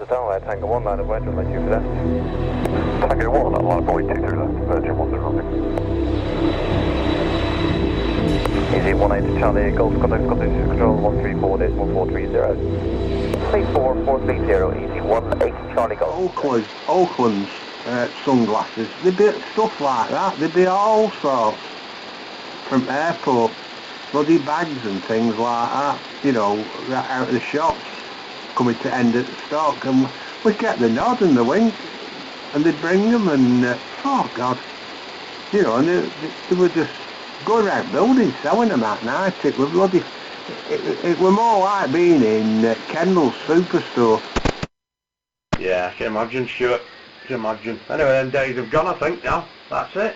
Delta Tower, right, Tango 1, line of right, runway 2 for that. Tango 1, line of 2 through left, Virgin 1 through runway. Easy 18 Charlie, Golf contact condition control 134.430. 34430, easy 18 Charlie Golf. Oakland's sunglasses, they'd be stuff like that, they'd be all sorts from airport, bloody bags and things like that, you know, right out of the shops, coming to end at the stock, and we'd get the nod and the wink, and they'd bring them, and oh God, you know, and they were just going around buildings selling them at night. It was bloody, it were more like being in Kendall's superstore. Yeah, I can imagine, Stuart. I can imagine. Anyway, them days have gone, I think, now. That's it.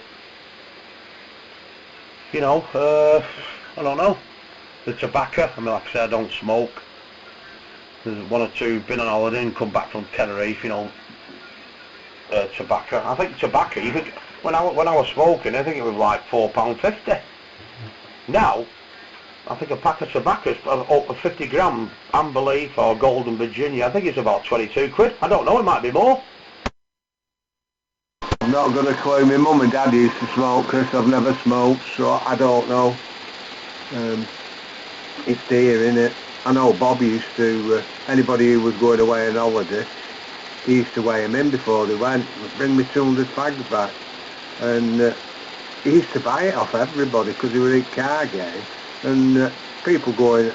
You know, I don't know. The tobacco, I mean, like I said, I don't smoke. There's one or two been on holiday and come back from Tenerife, you know. Tobacco. I think tobacco, you think, when I was smoking, I think it was like £4.50. Now, I think a pack of tobacco is up 50 gram Amber Leaf or Golden Virginia. I think it's about 22 quid. I don't know, it might be more. I'm not going to claim my mum and dad used to smoke, Chris. I've never smoked, so I don't know. It's dear, innit? I know Bob used to, anybody who was going away on holiday, he used to weigh them in before they went, bring me 200 fags back. And he used to buy it off everybody because he was in Cargate. And people going,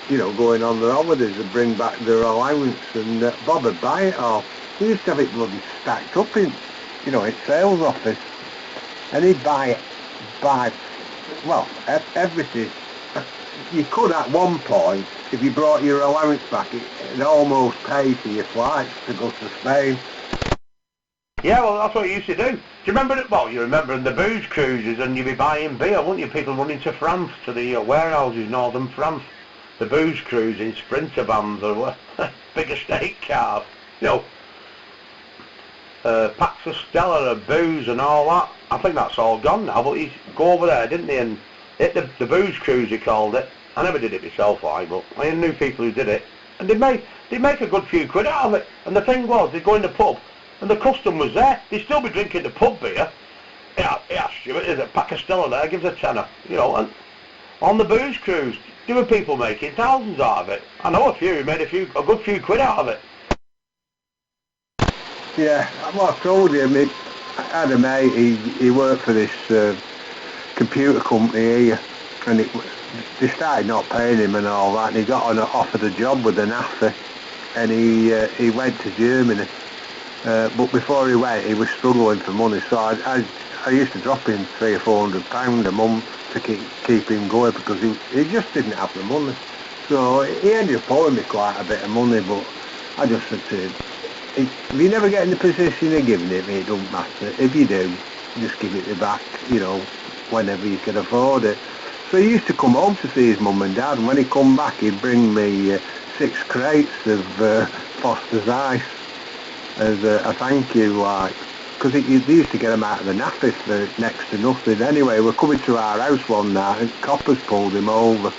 you know, going on their holidays would bring back their allowance, and Bob would buy it off. He used to have it bloody stacked up in, you know, his sales office. And he'd buy well, everything. You could at one point, if you brought your allowance back, it'd almost pay for your flights to go to Spain. Yeah, well, that's what you used to do. Do you remember it? Well, you remember in the booze cruises, and you'd be buying beer, wouldn't you? People running to France, to the warehouses in northern France. The booze cruise in Sprinter vans or big estate cars. You know, packs of Stella and booze and all that. I think that's all gone now, but you go over there, didn't they, and hit the booze cruise, he called it. I never did it myself, but I knew people who did it, and they'd make a good few quid out of it. And the thing was, they'd go in the pub, and the custom was there. They'd still be drinking the pub beer. Yeah, Stuart, there's a pack of Stella there, gives a tenner, you know, and on the booze cruise, there were people making thousands out of it. I know a few who made a good few quid out of it. Yeah, well, I told you, I had a mate, he worked for this computer company here, and they started not paying him and all that, and he got offered a job with the NASA, and he went to Germany. But before he went, he was struggling for money, so I used to drop him £300 or £400 a month to keep him going, because he just didn't have the money. So he ended up owing me quite a bit of money, but I just said to him, if you never get in the position of giving it me, it don't matter. If you do, just give it me back, you know, whenever you can afford it. So he used to come home to see his mum and dad, and when he come back, he'd bring me 6 crates of Foster's Ice as a thank you, like, because they used to get them out of the nappies for next to nothing. Anyway, we're coming to our house one night, and coppers pulled him over,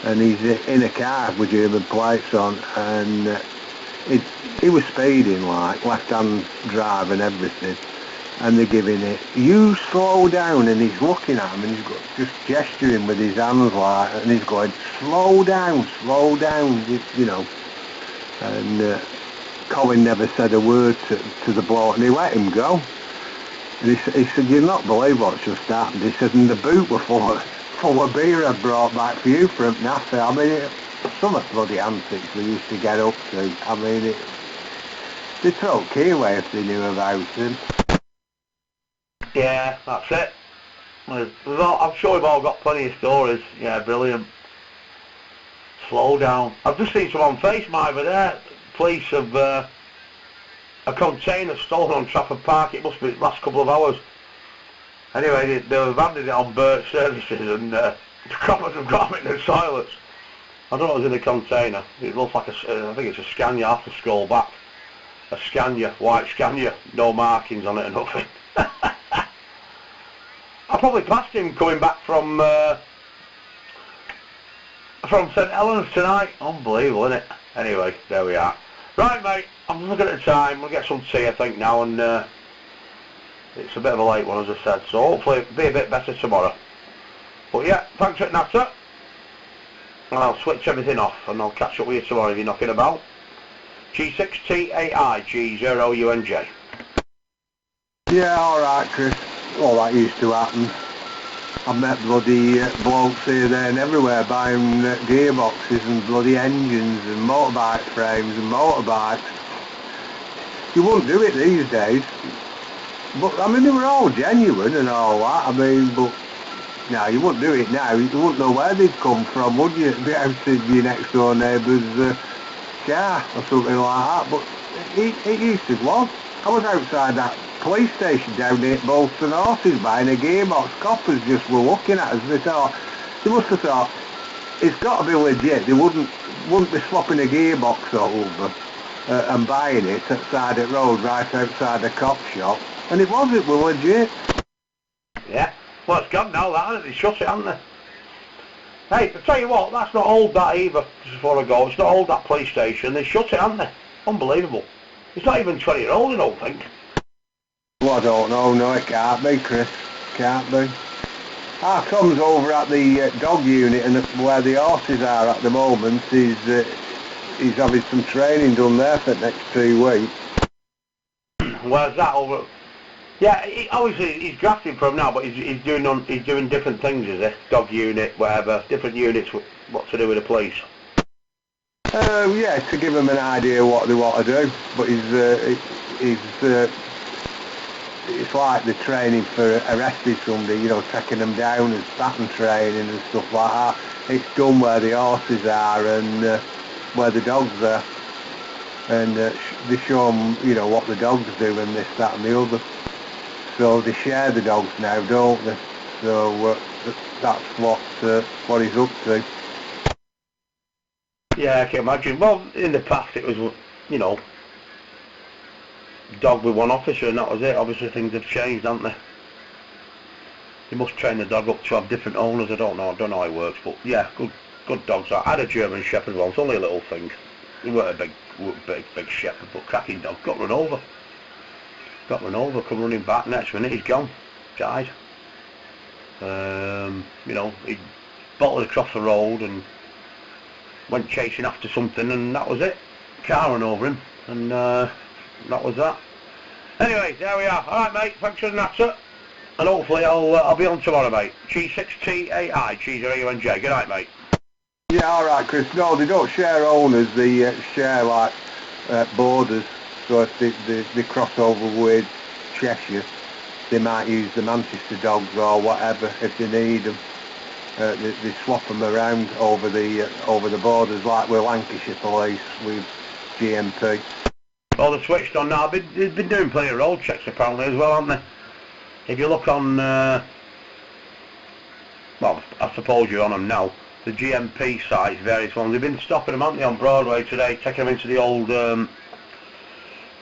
and he's in a car with German plates on, and he was speeding, like, left-hand drive and everything, and they're giving it, you slow down, and he's looking at him, and he's just gesturing with his hands, like, and he's going, slow down, you know, and Colin never said a word to the bloke, and he let him go. And he said, you'll not believe what's just happened. He said, and the boot were full of beer I brought back for you from NASA. I mean, some of the bloody antics we used to get up to. I mean, they'd throw key away if they knew about him. Yeah, that's it. I'm sure we've all got plenty of stories. Yeah, brilliant. Slow down. I've just seen some on Facebook over there. Police have a container stolen on Trafford Park. It must be the last couple of hours. Anyway, they've handed it on Burt Services, and the coppers have got them in the toilets. I don't know what's in the container. It looks like I think it's a Scania after skull back. A Scania, white Scania, no markings on it or nothing. I probably passed him coming back from St Helens tonight. Unbelievable, isn't it? Anyway, there we are. Right, mate, I'm looking at the time. We'll get some tea, I think, now, and it's a bit of a late one, as I said, so hopefully it'll be a bit better tomorrow. But yeah, thanks for it, Natter. And I'll switch everything off, and I'll catch up with you tomorrow if you're knocking about. G6TAI G0UNJ. Yeah, alright, Chris. All that used to happen. I've met bloody blokes here, there and everywhere buying gearboxes and bloody engines and motorbike frames and motorbikes. You wouldn't do it these days. But, I mean, they were all genuine and all that. I mean, but, no, you wouldn't do it now. You wouldn't know where they'd come from, would you? It'd be out of your next door neighbour's car or something like that. But it used to go on. I was outside that police station down near Bolton Horses buying a gearbox. Coppers just were looking at us. They must have thought, it's got to be legit. They wouldn't be swapping a gearbox over and buying it outside the road, right outside the cop shop. And it was legit. Yeah, well, it's gone now, that, hasn't it? They shut it, haven't they? Hey, I tell you what, that's not old, that either, just before I go. It's not old, that police station. They shut it, haven't they? Unbelievable. It's not even 20-year-old, I don't think. Well, I don't know. No, it can't be, Chris. Can't be. Our son's over at the dog unit, and where the horses are at the moment, he's having some training done there for the next 2 weeks. Where's that over? Yeah, obviously he's grafting from now, but he's doing different things, is he? Dog unit, whatever, different units, what to do with the police. Yeah, to give them an idea what they want to do. But it's like the training for arresting somebody, you know, taking them down and pattern training and stuff like that. It's done where the horses are and where the dogs are. And they show them, you know, what the dogs do and this, that and the other. So they share the dogs now, don't they? So that's what he's up to. Yeah, I can imagine. Well, in the past it was, you know, dog with one officer and that was it. Obviously things have changed, haven't they? You must train the dog up to have different owners. I don't know how it works, but yeah, good dogs. I had a German Shepherd once, only a little thing. He weren't a big shepherd, but cracking dog. Got run over, come running back, next minute he's gone, died. You know, he bolted across the road and went chasing after something, and that was it. Car ran over him, and that was that. Anyway, there we are. Alright, mate, thanks for the natter, and hopefully I'll be on tomorrow, mate. G6TAI G0UNJ. Good night, mate. Yeah, alright, Chris. No, they don't share owners, they share like borders. So if they cross over with Cheshire, they might use the Manchester dogs or whatever if they need them. They swap them around over the borders, like with Lancashire Police, with GMP. Well, they're switched on now. They've been doing plenty of road checks apparently as well, haven't they? If you look on, well, I suppose you're on them now, the GMP sites, various ones, they've been stopping them, haven't they, on Broadway today, taking them into the old,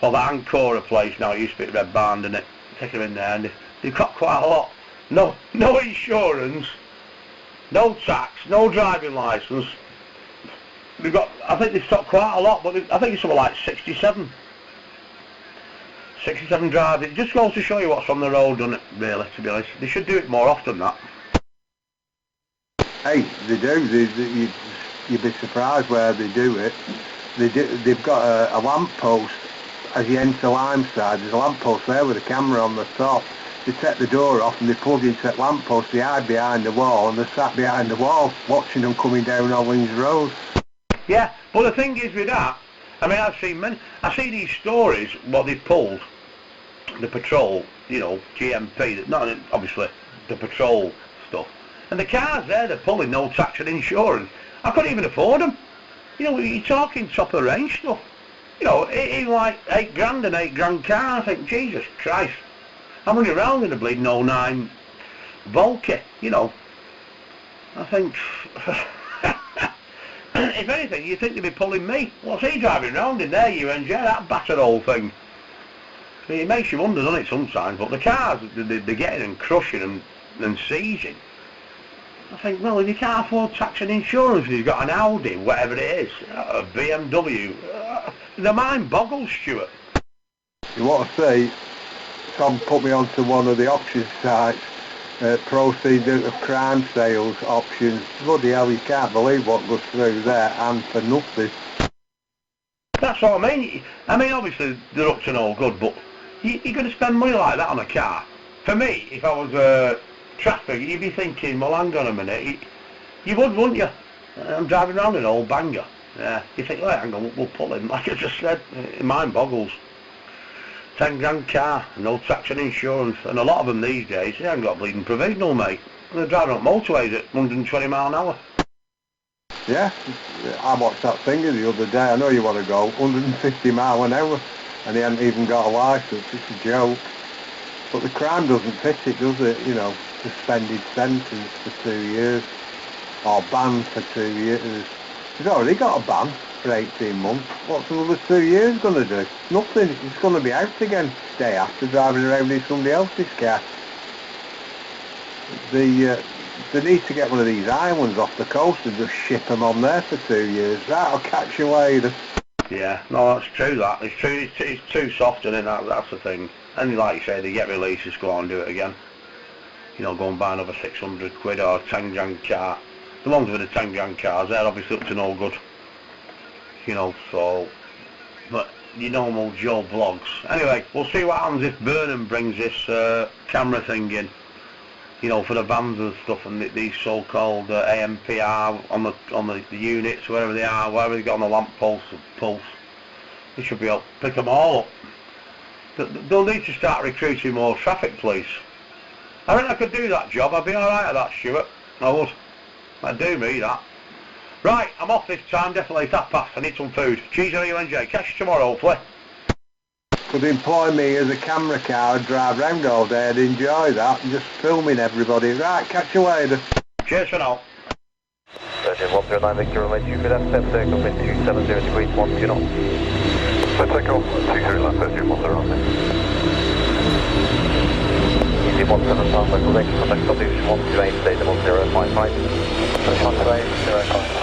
well, the Ancora place now. It used to be the Red Barn, didn't it? Taking them in there, and they've got quite a lot. No insurance, no tax, no driving licence. They've got, I think they've stopped quite a lot, but I think it's something like 67 drives. It just goes to show you what's on the road, doesn't it, really, to be honest. They should do it more often, that. Hey, they do. You'd be surprised where they do it. They've got a lamp post as you enter Limeside. There's a lamp post there with a camera on the top. They take the door off and they plug into that lamp post. They hide behind the wall and they're sat behind the wall watching them coming down Hollins Road. Yeah, but the thing is with that, I mean, I see these stories, what they've pulled, the patrol, you know, GMP, not obviously the patrol stuff. And the cars there, they're pulling no tax and insurance. I couldn't even afford them. You know, you're talking top of range stuff. You know, even like £8 grand, an £8 car. I think, Jesus Christ, I'm running around in a bleeding 09 Volker, you know. I think, if anything, you think they'd be pulling me. What's he driving around in there, UNJ, that battered old thing? It makes you wonder, doesn't it, sometimes, but the cars, they're getting and crushing and seizing. I think, well, if you can't afford tax and insurance, if you've got an Audi, whatever it is, a BMW, the mind boggles, Stuart. You want to see, Tom put me onto one of the auction sites, proceeds out of crime sales options. Bloody hell, you can't believe what goes through there, and for nothing. That's what I mean. I mean, obviously, they're up to no good, but you're going to spend money like that on a car. For me, if I was traffic, you'd be thinking, well, hang on a minute. You would, wouldn't you? I'm driving around an old banger. Yeah, you think, right, hang on, we'll pull in. Like I just said, mind boggles. 10 grand car, no tax and insurance, and a lot of them these days, they haven't got bleeding provisional, mate. They're driving up motorways at 120 mile an hour. Yeah, I watched that thing the other day. I know you want to go 150 mile an hour, and he hadn't even got a licence. It's a joke. But the crime doesn't fit it, does it? You know, suspended sentence for 2 years, or banned for 2 years. He's already got a ban for 18 months. What's another 2 years going to do? Nothing. He's going to be out again day after, driving around in somebody else's car. They need to get one of these islands off the coast and just ship them on there for 2 years. That'll catch you later. Yeah, no, that's true. That it's true. It's too soft, and that's the thing. And like you say, they get releases, go on and do it again. You know, go and buy another 600 quid or a 10 grand car. The ones with the 10 grand cars, they're obviously up to no good. You know, so, but your normal Joe vlogs. Anyway, we'll see what happens if Burnham brings this camera thing in. You know, for the vans and stuff, and these so-called AMPR on the units, wherever they are, wherever they got on the lamp pulse, they should be able to pick them all up. They'll need to start recruiting more traffic police. I think I could do that job. I'd be alright at that, Stuart. I would. I'd do me, that. Right, I'm off this time, definitely. It's 1:30. I need some food. Cheese on you, NJ. Catch you tomorrow, hopefully. Could employ me as a camera car and drive round all day. I'd enjoy that, and just filming everybody. Right, catch you later. Cheers for now. Virgin 109 Victor, relay to for that step, takeoff in 270 degrees, 1 knots. Let's take off 23 left, Virgin 109. Easy 17 Alpha, contact condition 128, data 1055. 128, 05.